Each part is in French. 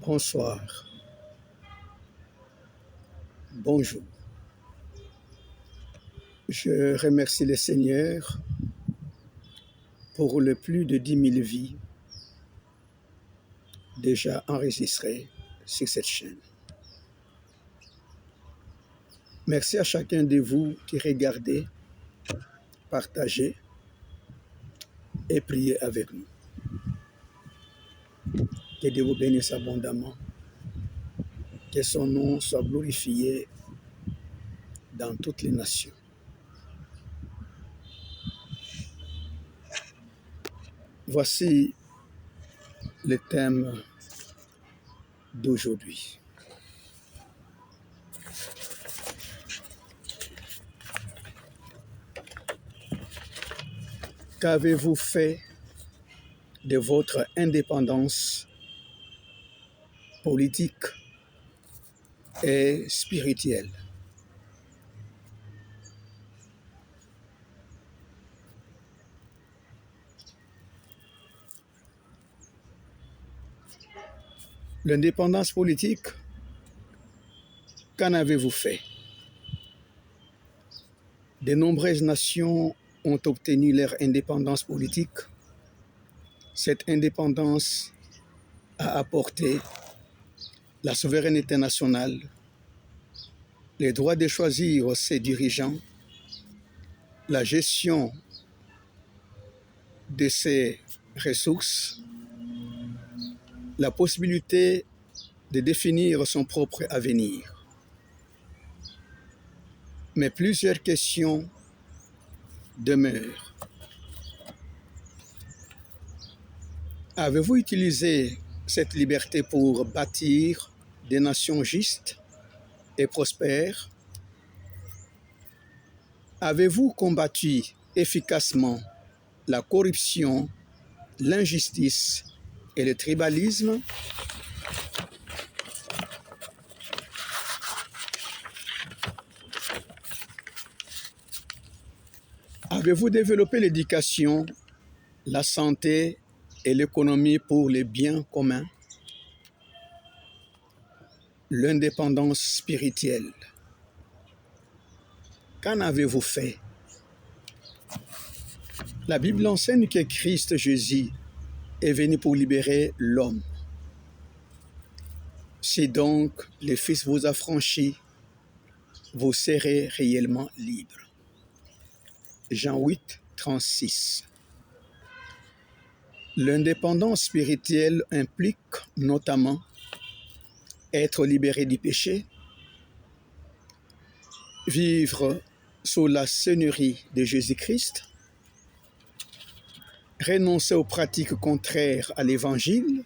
Bonsoir, bonjour. Je remercie le Seigneur pour le plus de 10 000 vies déjà enregistrées sur cette chaîne. Merci à chacun de vous qui regardez, partagez et priez avec nous. Que Dieu vous bénisse abondamment. Que son nom soit glorifié dans toutes les nations. Voici le thème d'aujourd'hui. Qu'avez-vous fait de votre indépendance politique et spirituelle? L'indépendance politique, qu'en avez-vous fait? De nombreuses nations ont obtenu leur indépendance politique. Cette indépendance a apporté la souveraineté nationale, le droit de choisir ses dirigeants, la gestion de ses ressources, la possibilité de définir son propre avenir. Mais plusieurs questions demeurent. Avez-vous utilisé cette liberté pour bâtir des nations justes et prospères? Avez-vous combattu efficacement la corruption, l'injustice et le tribalisme? Avez-vous développé l'éducation, la santé et l'économie pour les biens communs? L'indépendance spirituelle. Qu'en avez-vous fait? La Bible enseigne que Christ Jésus est venu pour libérer l'homme. Si donc le Fils vous a franchi, vous serez réellement libre. Jean 8, 36. L'indépendance spirituelle implique notamment être libéré du péché, vivre sous la seigneurie de Jésus-Christ, renoncer aux pratiques contraires à l'Évangile,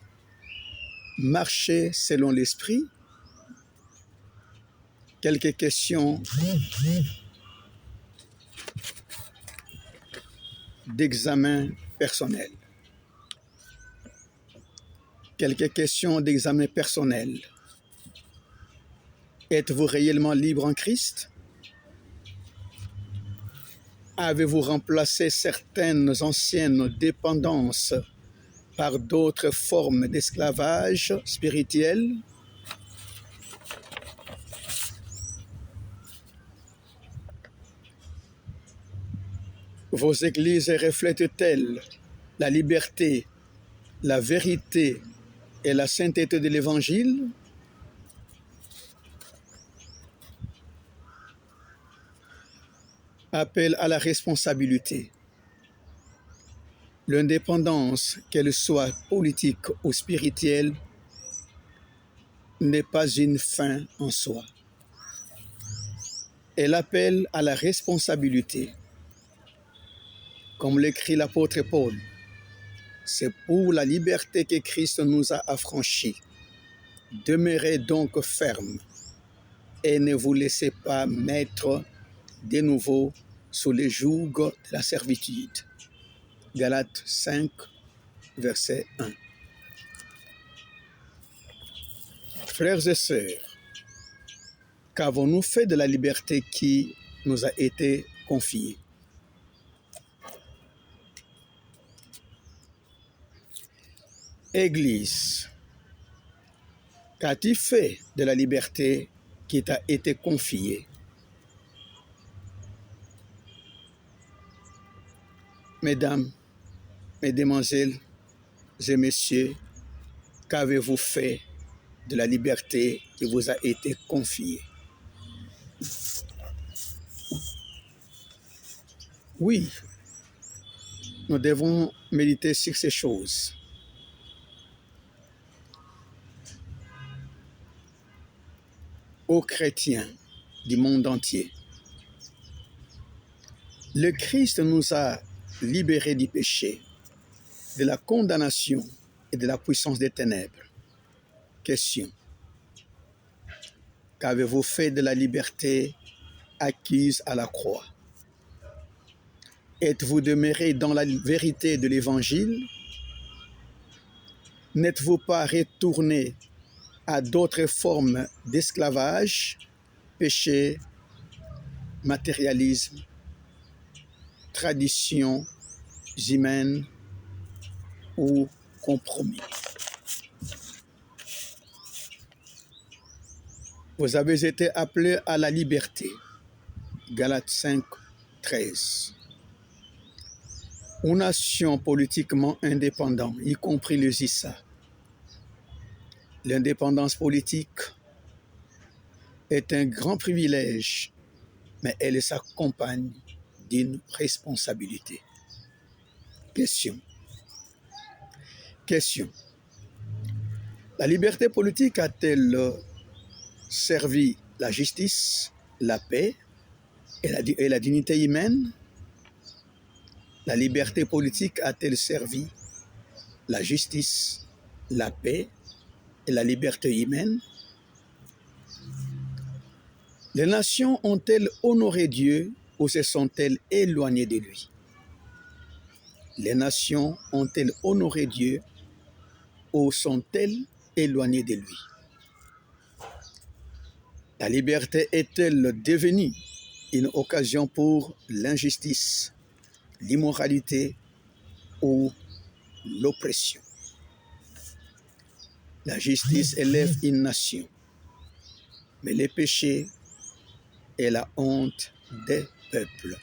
marcher selon l'Esprit. Quelques questions d'examen personnel. Quelques questions d'examen personnel. Êtes-vous réellement libre en Christ? Avez-vous remplacé certaines anciennes dépendances par d'autres formes d'esclavage spirituel? Vos églises reflètent-elles la liberté, la vérité et la sainteté de l'Évangile? Appel à la responsabilité. L'indépendance, qu'elle soit politique ou spirituelle, n'est pas une fin en soi. Elle appelle à la responsabilité. Comme l'écrit l'apôtre Paul, c'est pour la liberté que Christ nous a affranchis. Demeurez donc fermes et ne vous laissez pas mettre de nouveau sous le joug de la servitude. Galates 5, verset 1. Frères et sœurs, qu'avons-nous fait de la liberté qui nous a été confiée? Église, Qu'as-tu fait de la liberté qui t'a été confiée? Mesdames, Mesdemoiselles et messieurs, qu'avez-vous fait de la liberté qui vous a été confiée? Oui, nous devons méditer sur ces choses. Aux chrétiens du monde entier, le Christ nous a libérés du péché, de la condamnation et de la puissance des ténèbres. Question. Qu'avez-vous fait de la liberté acquise à la croix? Êtes-vous demeuré dans la vérité de l'Évangile? N'êtes-vous pas retourné à d'autres formes d'esclavage, péché, matérialisme, traditions humaines ou compromis? Vous avez été appelés à la liberté. Galates 5, 13. Une nation politiquement indépendante, y compris le ZISA. L'indépendance politique est un grand privilège, mais elle s'accompagne d'une responsabilité. Question. La liberté politique a-t-elle servi la justice, la paix et la dignité humaine? La liberté politique a-t-elle servi la justice, la paix et la liberté humaine? Les nations ont-elles honoré Dieu ou se sont-elles éloignées de lui? Les nations ont-elles honoré Dieu ou sont-elles éloignées de lui? La liberté est-elle devenue une occasion pour l'injustice, l'immoralité ou l'oppression? La justice élève une nation, mais les péchés et la honte des peuples.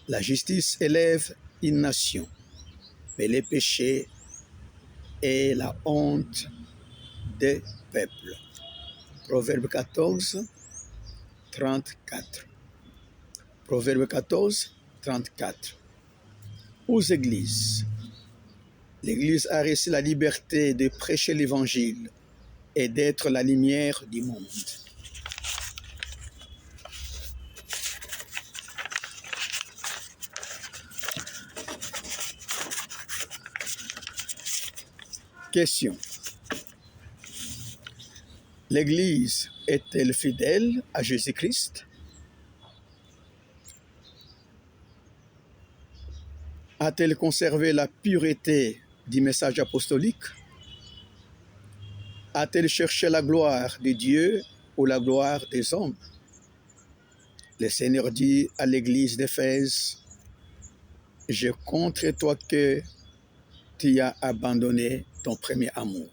La justice élève une nation, mais les péchés et la honte des peuples. Proverbe 14, 34. Proverbe 14, 34. Aux églises. L'Église a reçu la liberté de prêcher l'Évangile et d'être la lumière du monde. Question. L'Église est-elle fidèle à Jésus-Christ? A-t-elle conservé la pureté du message apostolique? A-t-elle cherché la gloire de Dieu ou la gloire des hommes? Le Seigneur dit à l'église d'Éphèse, « J'ai contre toi que tu as abandonné ton premier amour. »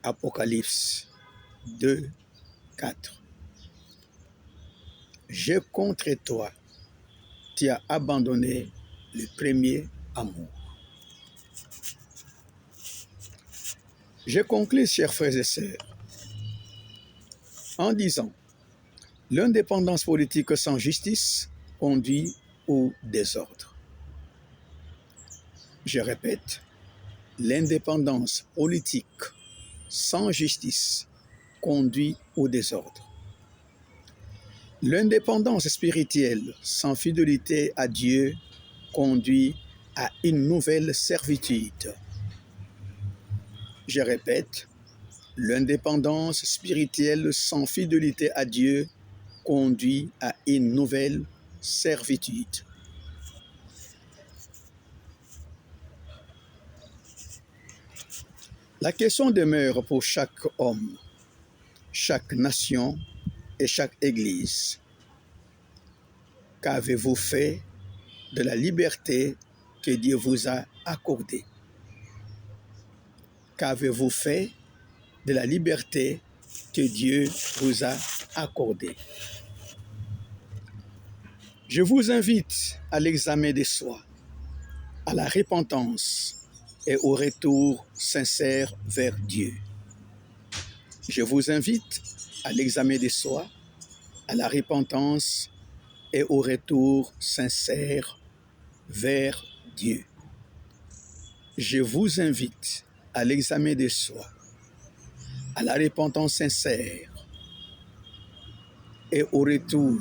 Apocalypse 2, 4. J'ai contre toi, tu as abandonné le premier amour. Je conclus, chers frères et sœurs, en disant, l'indépendance politique sans justice conduit au désordre. Je répète, l'indépendance politique sans justice conduit au désordre. L'indépendance spirituelle sans fidélité à Dieu conduit à une nouvelle servitude. Je répète, l'indépendance spirituelle sans fidélité à Dieu conduit à une nouvelle servitude. La question demeure pour chaque homme, chaque nation et chaque église. Qu'avez-vous fait de la liberté que Dieu vous a accordée? Qu'avez-vous fait de la liberté que Dieu vous a accordée. Je vous invite à l'examen de soi, à la repentance et au retour sincère vers Dieu. Je vous invite à l'examen de soi, à la repentance et au retour sincère vers Dieu. Je vous invite à l'examen de soi, à la repentance sincère et au retour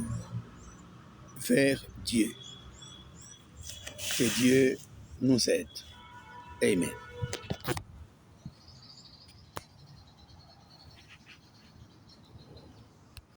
vers Dieu. Que Dieu nous aide. Amen.